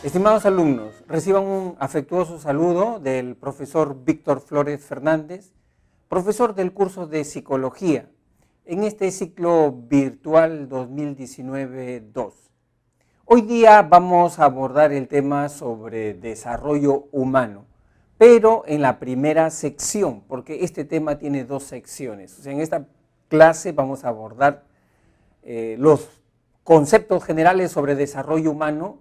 Estimados alumnos, reciban un afectuoso saludo del profesor Víctor Flores Fernández, profesor del curso de Psicología, en este ciclo virtual 2019-2. Hoy día vamos a abordar el tema sobre desarrollo humano, pero en la primera sección, porque este tema tiene dos secciones. O sea, en esta clase vamos a abordar los conceptos generales sobre desarrollo humano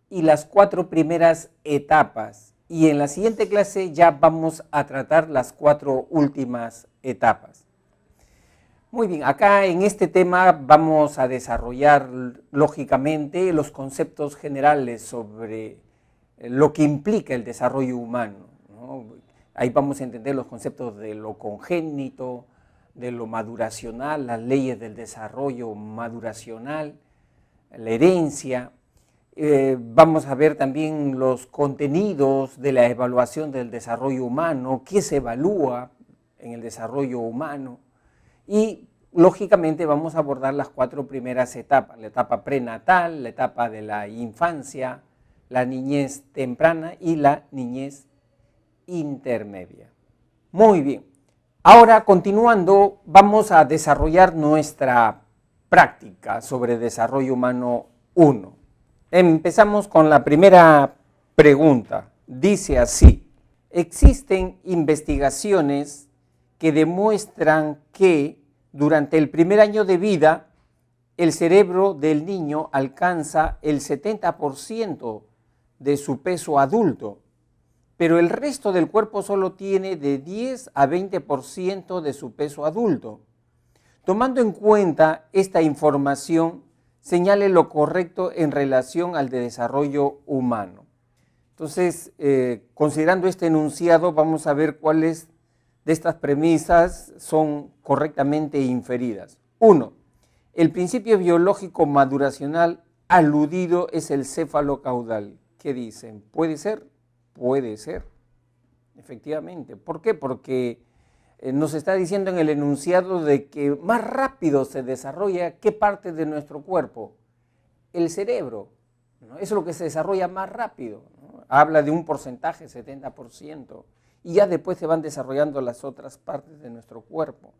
y las 4 primeras etapas. Y en la siguiente clase ya vamos a tratar las 4 últimas etapas. Muy bien, acá en este tema vamos a desarrollar lógicamente los conceptos generales sobre lo que implica el desarrollo humano, ¿no? Ahí vamos a entender los conceptos de lo congénito, de lo maduracional, las leyes del desarrollo maduracional, la herencia. Vamos a ver también los contenidos de la evaluación del desarrollo humano, qué se evalúa en el desarrollo humano y lógicamente vamos a abordar las 4 primeras etapas, la etapa prenatal, la etapa de la infancia, la niñez temprana y la niñez intermedia. Muy bien, ahora continuando vamos a desarrollar nuestra práctica sobre desarrollo humano 1. Empezamos con la primera pregunta. Dice así: existen investigaciones que demuestran que durante el primer año de vida el cerebro del niño alcanza el 70% de su peso adulto, pero el resto del cuerpo solo tiene de 10 a 20% de su peso adulto. Tomando en cuenta esta información, señale lo correcto en relación al desarrollo humano. Entonces, considerando este enunciado, vamos a ver cuáles de estas premisas son correctamente inferidas. 1. El principio biológico maduracional aludido es el céfalo caudal. ¿Qué dicen? ¿Puede ser? Puede ser, efectivamente. ¿Por qué? Porque nos está diciendo en el enunciado de que más rápido se desarrolla ¿qué parte de nuestro cuerpo? El cerebro, ¿no? Eso es lo que se desarrolla más rápido, ¿no? Habla de un porcentaje, 70%, y ya después se van desarrollando las otras partes de nuestro cuerpo,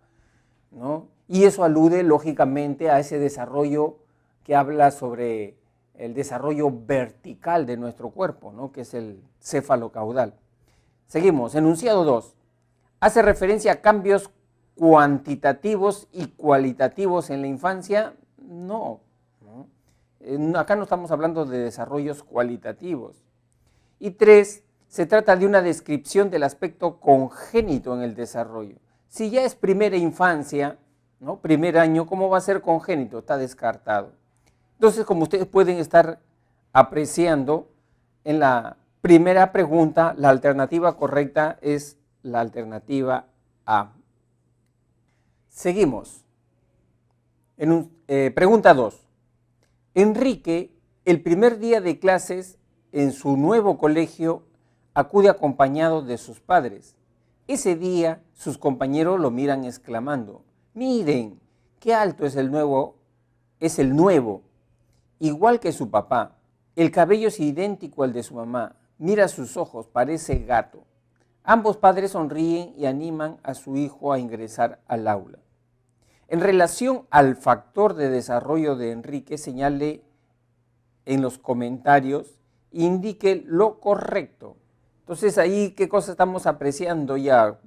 ¿no? Y eso alude lógicamente a ese desarrollo que habla sobre el desarrollo vertical de nuestro cuerpo, ¿no? Que es el céfalo caudal. Seguimos, enunciado 2. ¿Hace referencia a cambios cuantitativos y cualitativos en la infancia? No, ¿no? Acá no estamos hablando de desarrollos cualitativos. Y 3, se trata de una descripción del aspecto congénito en el desarrollo. Si ya es primera infancia, ¿no? Primer año, ¿cómo va a ser congénito? Está descartado. Entonces, como ustedes pueden estar apreciando, en la primera pregunta, la alternativa correcta es la alternativa A. Seguimos. Pregunta 2. Enrique, el primer día de clases en su nuevo colegio, acude acompañado de sus padres. Ese día, sus compañeros lo miran exclamando: miren, qué alto es el nuevo, igual que su papá. El cabello es idéntico al de su mamá. Mira sus ojos, parece gato. Ambos padres sonríen y animan a su hijo a ingresar al aula. En relación al factor de desarrollo de Enrique, señale en los comentarios, indique lo correcto. Entonces ahí, ¿qué cosa estamos apreciando ya?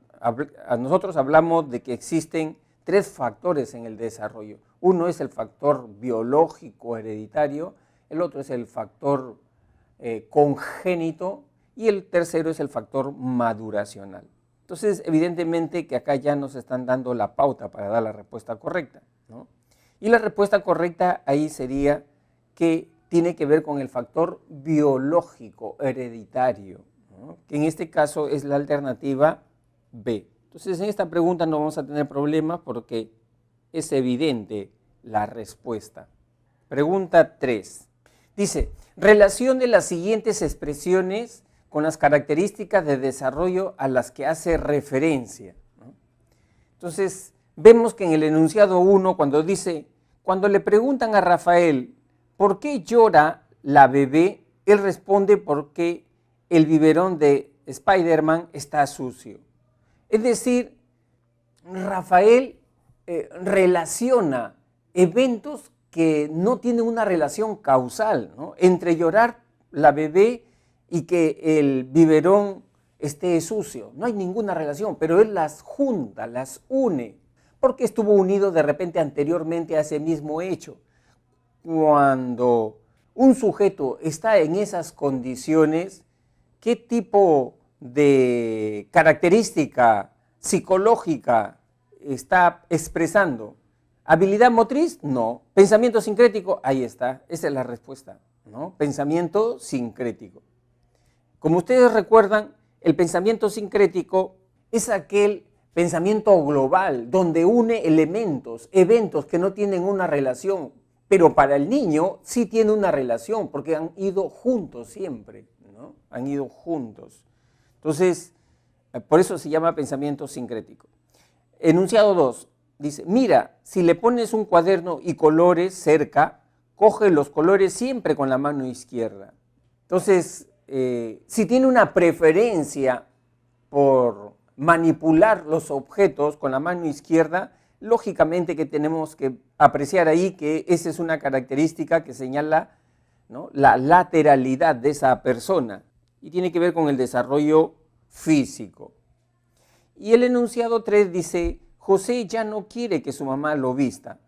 Nosotros hablamos de que existen 3 factores en el desarrollo. Uno es el factor biológico hereditario, el otro es el factor congénito y el tercero es el factor maduracional. Entonces, evidentemente que acá ya nos están dando la pauta para dar la respuesta correcta, ¿no? Y la respuesta correcta ahí sería que tiene que ver con el factor biológico hereditario, ¿no? Que en este caso es la alternativa B. Entonces, en esta pregunta no vamos a tener problemas porque es evidente la respuesta. Pregunta 3. Dice, relacione las siguientes expresiones con las características de desarrollo a las que hace referencia, ¿no? Entonces, vemos que en el enunciado 1, cuando dice, cuando le preguntan a Rafael, ¿por qué llora la bebé? él responde porque el biberón de Spider-Man está sucio. Es decir, Rafael relaciona eventos que no tienen una relación causal, ¿no?, entre llorar la bebé y que el biberón esté sucio. No hay ninguna relación, pero él las junta, las une, porque estuvo unido de repente anteriormente a ese mismo hecho. Cuando un sujeto está en esas condiciones, ¿qué tipo de característica psicológica está expresando? ¿Habilidad motriz? No. ¿Pensamiento sincrético? Ahí está, esa es la respuesta, ¿no? Pensamiento sincrético. Como ustedes recuerdan, el pensamiento sincrético es aquel pensamiento global donde une elementos, eventos que no tienen una relación, pero para el niño sí tiene una relación porque han ido juntos siempre, ¿no? Han ido juntos. Entonces, por eso se llama pensamiento sincrético. Enunciado 2, dice, mira, si le pones un cuaderno y colores cerca, coge los colores siempre con la mano izquierda. Entonces, si tiene una preferencia por manipular los objetos con la mano izquierda, lógicamente que tenemos que apreciar ahí que esa es una característica que señala, ¿no?, la lateralidad de esa persona y tiene que ver con el desarrollo físico. Y el enunciado 3 dice, José ya no quiere que su mamá lo vista.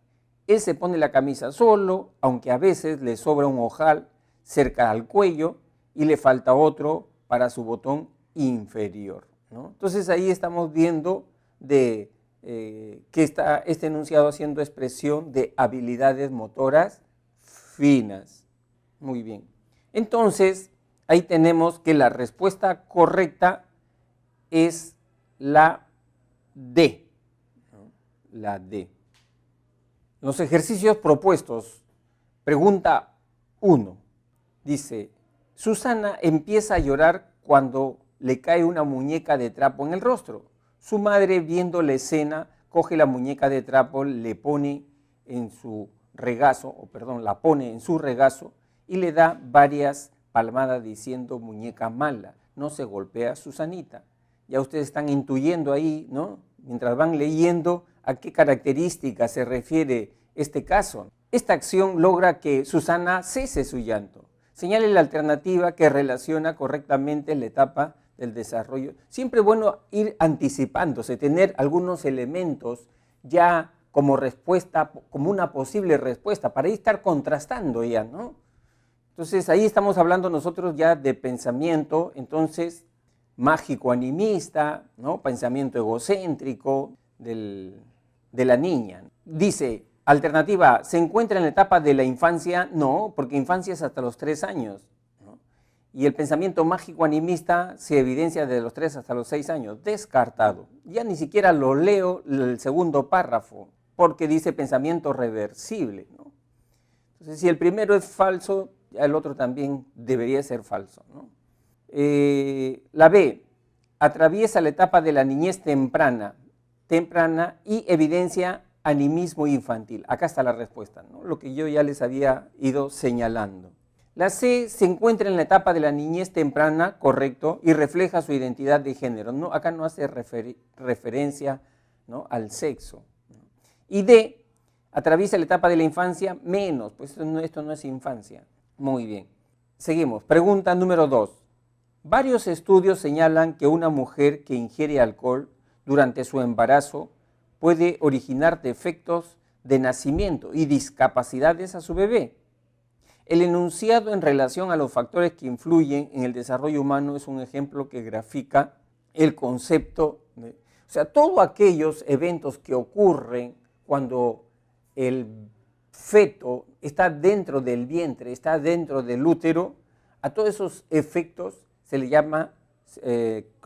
Él se pone la camisa solo, aunque a veces le sobra un ojal cerca al cuello y le falta otro para su botón inferior, ¿no? Entonces ahí estamos viendo que está este enunciado haciendo expresión de habilidades motoras finas. Muy bien. Entonces, ahí tenemos que la respuesta correcta es la D, ¿no? La D. Los ejercicios propuestos. Pregunta 1. Dice, Susana empieza a llorar cuando le cae una muñeca de trapo en el rostro. Su madre, viendo la escena, coge la muñeca de trapo, le pone en su regazo, la pone en su regazo y le da varias palmadas diciendo, muñeca mala, no se golpea a Susanita. Ya ustedes están intuyendo ahí, ¿no?, mientras van leyendo, a qué características se refiere este caso. Esta acción logra que Susana cese su llanto. Señale la alternativa que relaciona correctamente la etapa del desarrollo. Siempre es bueno ir anticipándose, tener algunos elementos ya como respuesta, como una posible respuesta, para ir estar contrastando ya, ¿no? Entonces ahí estamos hablando nosotros ya de pensamiento, entonces mágico-animista, ¿no?, pensamiento egocéntrico de la niña. Dice, alternativa A, ¿se encuentra en la etapa de la infancia? No, porque infancia es hasta los 3 años. ¿No? Y el pensamiento mágico-animista se evidencia de los 3 hasta los 6 años. Descartado. Ya ni siquiera lo leo el segundo párrafo, porque dice pensamiento reversible, ¿no? Entonces, si el primero es falso, ya el otro también debería ser falso, ¿no? La B, atraviesa la etapa de la niñez temprana y evidencia animismo infantil. Acá está la respuesta, ¿no?, lo que yo ya les había ido señalando. La C, se encuentra en la etapa de la niñez temprana, correcto, y refleja su identidad de género. No, acá no hace referencia, ¿no?, al sexo. Y D, atraviesa la etapa de la infancia, menos, pues esto no es infancia. Muy bien. Seguimos. Pregunta número 2. Varios estudios señalan que una mujer que ingiere alcohol durante su embarazo puede originar defectos de nacimiento y discapacidades a su bebé. El enunciado en relación a los factores que influyen en el desarrollo humano es un ejemplo que grafica el concepto de, o sea, todos aquellos eventos que ocurren cuando el feto está dentro del vientre, está dentro del útero, a todos esos efectos se le llama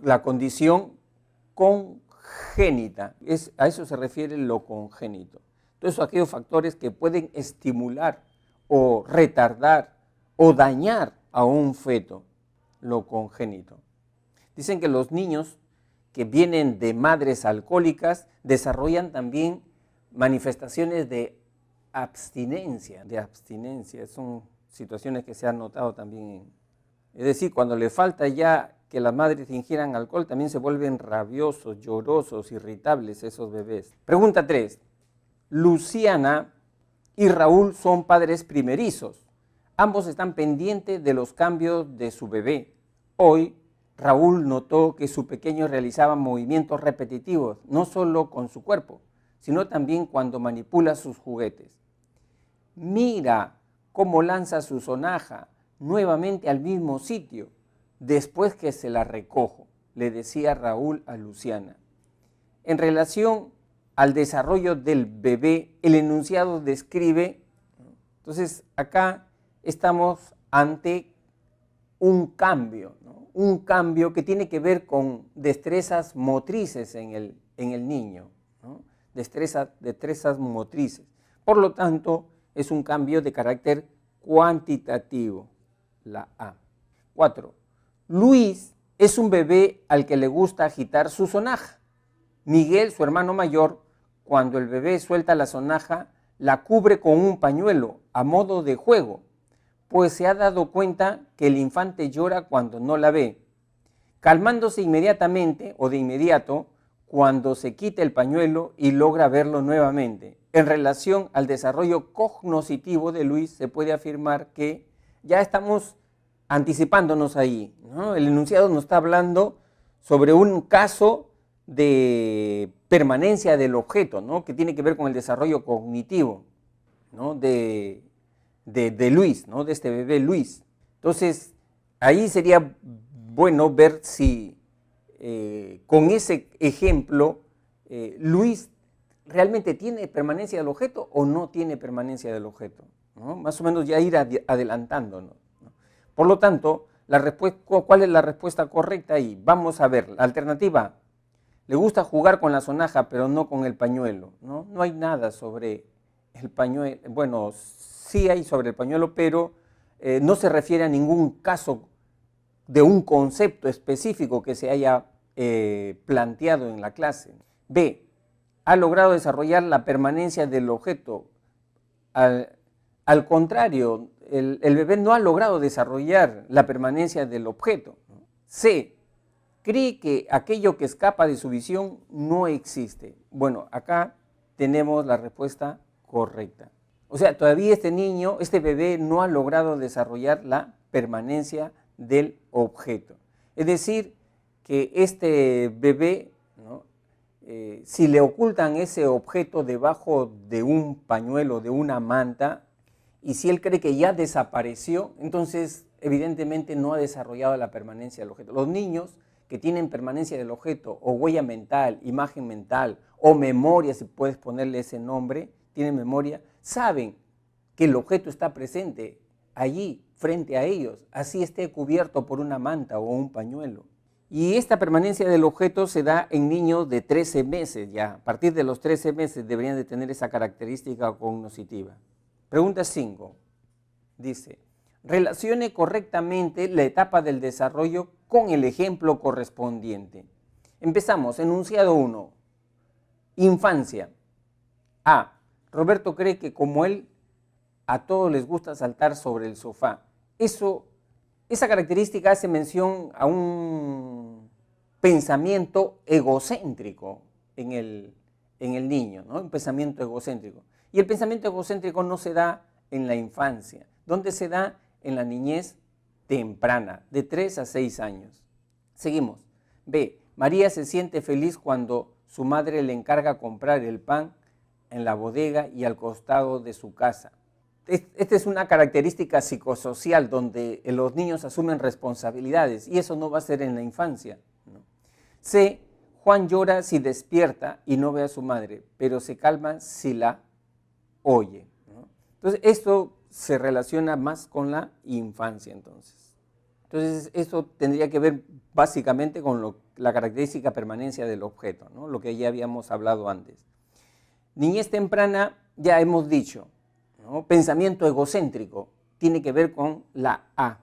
la condición congénita. A eso se refiere lo congénito. Todos aquellos factores que pueden estimular o retardar o dañar a un feto, lo congénito. Dicen que los niños que vienen de madres alcohólicas desarrollan también manifestaciones de abstinencia. Son situaciones que se han notado también Es decir, cuando le falta ya que las madres ingieran alcohol, también se vuelven rabiosos, llorosos, irritables esos bebés. Pregunta 3. Luciana y Raúl son padres primerizos. Ambos están pendientes de los cambios de su bebé. Hoy, Raúl notó que su pequeño realizaba movimientos repetitivos, no solo con su cuerpo, sino también cuando manipula sus juguetes. Mira cómo lanza su sonaja nuevamente al mismo sitio, después que se la recojo, le decía Raúl a Luciana. En relación al desarrollo del bebé, el enunciado describe, entonces acá estamos ante un cambio, ¿no? Un cambio que tiene que ver con destrezas motrices en el niño, ¿no? Destrezas motrices. Por lo tanto, es un cambio de carácter cuantitativo, la A. 4. Luis es un bebé al que le gusta agitar su sonaja. Miguel, su hermano mayor, cuando el bebé suelta la sonaja, la cubre con un pañuelo a modo de juego, pues se ha dado cuenta que el infante llora cuando no la ve, calmándose inmediatamente o de inmediato cuando se quita el pañuelo y logra verlo nuevamente. En relación al desarrollo cognoscitivo de Luis, se puede afirmar que ya estamos anticipándonos ahí, ¿no? El enunciado nos está hablando sobre un caso de permanencia del objeto, ¿no? Que tiene que ver con el desarrollo cognitivo, ¿no? de Luis, ¿no? De este bebé Luis. Entonces, ahí sería bueno ver si con ese ejemplo Luis realmente tiene permanencia del objeto o no tiene permanencia del objeto, ¿no? Más o menos ya ir adelantándonos, ¿no? Por lo tanto, ¿cuál es la respuesta correcta ahí? Vamos a ver, la alternativa, le gusta jugar con la sonaja pero no con el pañuelo, ¿no? No hay nada sobre el pañuelo, bueno, sí hay sobre el pañuelo, pero no se refiere a ningún caso de un concepto específico que se haya planteado en la clase. B. Ha logrado desarrollar la permanencia del objeto. Al contrario, el bebé no ha logrado desarrollar la permanencia del objeto. C. Cree que aquello que escapa de su visión no existe. Bueno, acá tenemos la respuesta correcta. O sea, todavía este bebé no ha logrado desarrollar la permanencia del objeto. Es decir, que este bebé, ¿no? Si le ocultan ese objeto debajo de un pañuelo, de una manta, y si él cree que ya desapareció, entonces evidentemente no ha desarrollado la permanencia del objeto. Los niños que tienen permanencia del objeto, o huella mental, imagen mental, o memoria, si puedes ponerle ese nombre, tienen memoria, saben que el objeto está presente allí, frente a ellos, así esté cubierto por una manta o un pañuelo. Y esta permanencia del objeto se da en niños de 13 meses ya. A partir de los 13 meses deberían de tener esa característica cognoscitiva. Pregunta 5. Dice, relacione correctamente la etapa del desarrollo con el ejemplo correspondiente. Empezamos, enunciado 1. Infancia. A. Roberto cree que como él, a todos les gusta saltar sobre el sofá. Esa característica hace mención a un pensamiento egocéntrico en el niño, ¿no? Un pensamiento egocéntrico. Y el pensamiento egocéntrico no se da en la infancia, donde se da en la niñez temprana, de 3 a 6 años. Seguimos. B. María se siente feliz cuando su madre le encarga comprar el pan en la bodega y al costado de su casa. Esta es una característica psicosocial donde los niños asumen responsabilidades y eso no va a ser en la infancia, ¿no? C. Juan llora si despierta y no ve a su madre, pero se calma si la oye, ¿no? Entonces, esto se relaciona más con la infancia, Entonces, esto tendría que ver básicamente con la característica permanencia del objeto, ¿no? Lo que ya habíamos hablado antes. Niñez temprana, ya hemos dicho, ¿no? Pensamiento egocéntrico, tiene que ver con la A.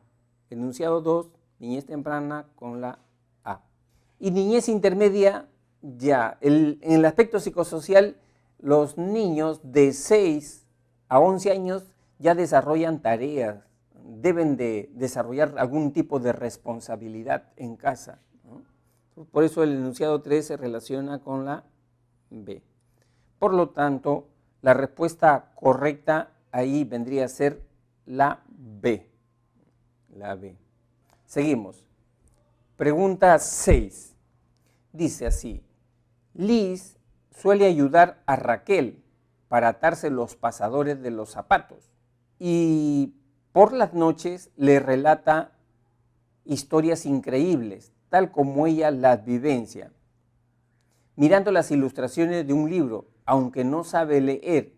Enunciado 2, niñez temprana con la A. Y niñez intermedia, ya, en el aspecto psicosocial, los niños de 6 a 11 años ya desarrollan tareas deben de desarrollar algún tipo de responsabilidad en casa, ¿no? Por eso el enunciado 3 se relaciona con la B. Por lo tanto, la respuesta correcta ahí vendría a ser la B. La B. Seguimos. Pregunta 6. Dice así: Liz suele ayudar a Raquel para atarse los pasadores de los zapatos y por las noches le relata historias increíbles, tal como ella las vivencia, mirando las ilustraciones de un libro, aunque no sabe leer.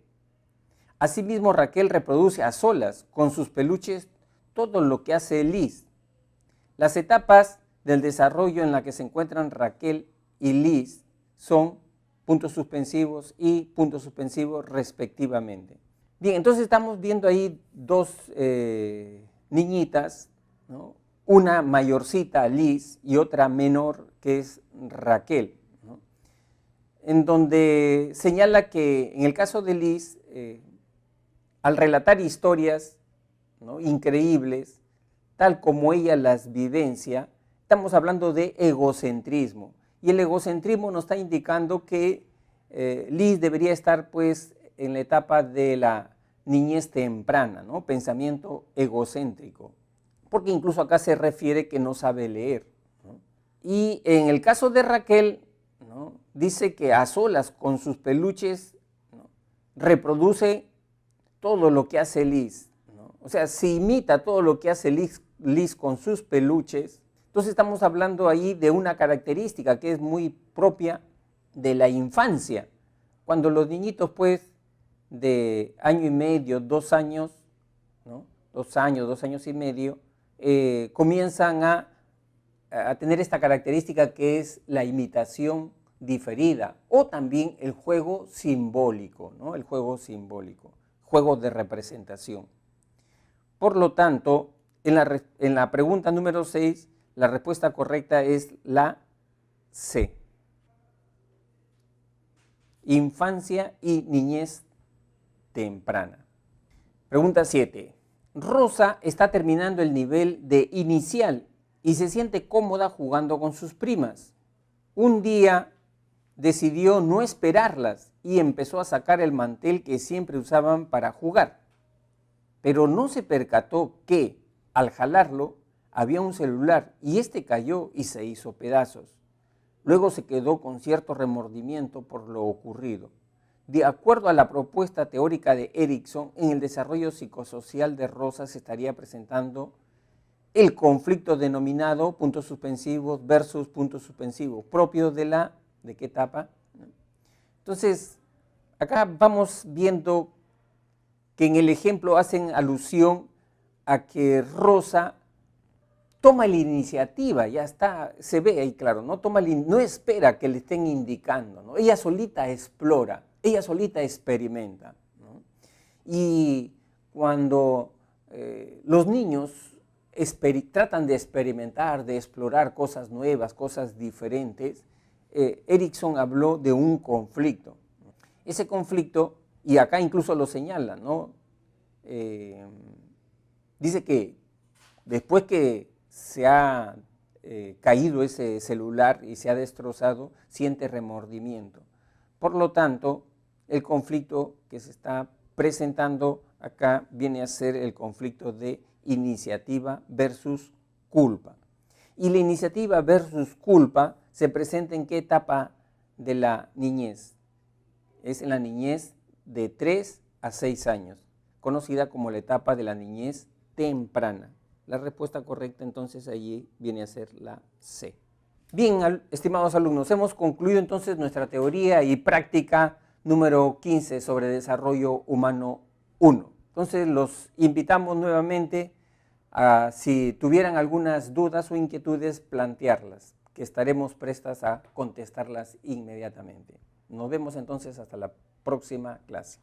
Asimismo, Raquel reproduce a solas con sus peluches todo lo que hace Liz. Las etapas del desarrollo en la que se encuentran Raquel y Liz son puntos suspensivos y puntos suspensivos respectivamente. Bien, entonces estamos viendo ahí dos niñitas, ¿no? Una mayorcita, Liz, y otra menor, que es Raquel, ¿no? En donde señala que en el caso de Liz, al relatar historias, ¿no?, increíbles, tal como ella las vivencia, estamos hablando de egocentrismo. Y el egocentrismo nos está indicando que Liz debería estar pues en la etapa de la niñez temprana, ¿no? Pensamiento egocéntrico, porque incluso acá se refiere que no sabe leer, ¿no? Y en el caso de Raquel, ¿no?, dice que a solas con sus peluches, ¿no?, reproduce todo lo que hace Liz, ¿no? O sea, si imita todo lo que hace Liz con sus peluches, entonces estamos hablando ahí de una característica que es muy propia de la infancia, cuando los niñitos pues de año y medio, 2 años, ¿no?, 2 años, 2 años y medio, comienzan a tener esta característica que es la imitación diferida o también el juego simbólico, ¿no?, el juego simbólico, juego de representación. Por lo tanto, en la pregunta número 6, la respuesta correcta es la C. Infancia y niñez temprana. Pregunta 7. Rosa está terminando el nivel de inicial y se siente cómoda jugando con sus primas. Un día decidió no esperarlas y empezó a sacar el mantel que siempre usaban para jugar. Pero no se percató que, al jalarlo, había un celular y este cayó y se hizo pedazos. Luego se quedó con cierto remordimiento por lo ocurrido. De acuerdo a la propuesta teórica de Erikson, en el desarrollo psicosocial de Rosa se estaría presentando el conflicto denominado puntos suspensivos versus puntos suspensivos, propio ¿de qué etapa? Entonces, acá vamos viendo que en el ejemplo hacen alusión a que Rosa toma la iniciativa, ya está, se ve ahí claro, no espera que le estén indicando, ¿no? Ella solita explora, ella solita experimenta, ¿no? Y cuando los niños tratan de experimentar, de explorar cosas nuevas, cosas diferentes, Erikson habló de un conflicto. Ese conflicto, y acá incluso lo señala, ¿no? Dice que después que se ha caído ese celular y se ha destrozado, siente remordimiento. Por lo tanto, el conflicto que se está presentando acá viene a ser el conflicto de iniciativa versus culpa. Y la iniciativa versus culpa se presenta ¿en qué etapa de la niñez? Es en la niñez de 3 a 6 años, conocida como la etapa de la niñez temprana. La respuesta correcta entonces allí viene a ser la C. Bien, estimados alumnos, hemos concluido entonces nuestra teoría y práctica número 15 sobre desarrollo humano 1. Entonces los invitamos nuevamente a, si tuvieran algunas dudas o inquietudes, plantearlas, que estaremos prestas a contestarlas inmediatamente. Nos vemos entonces hasta la próxima clase.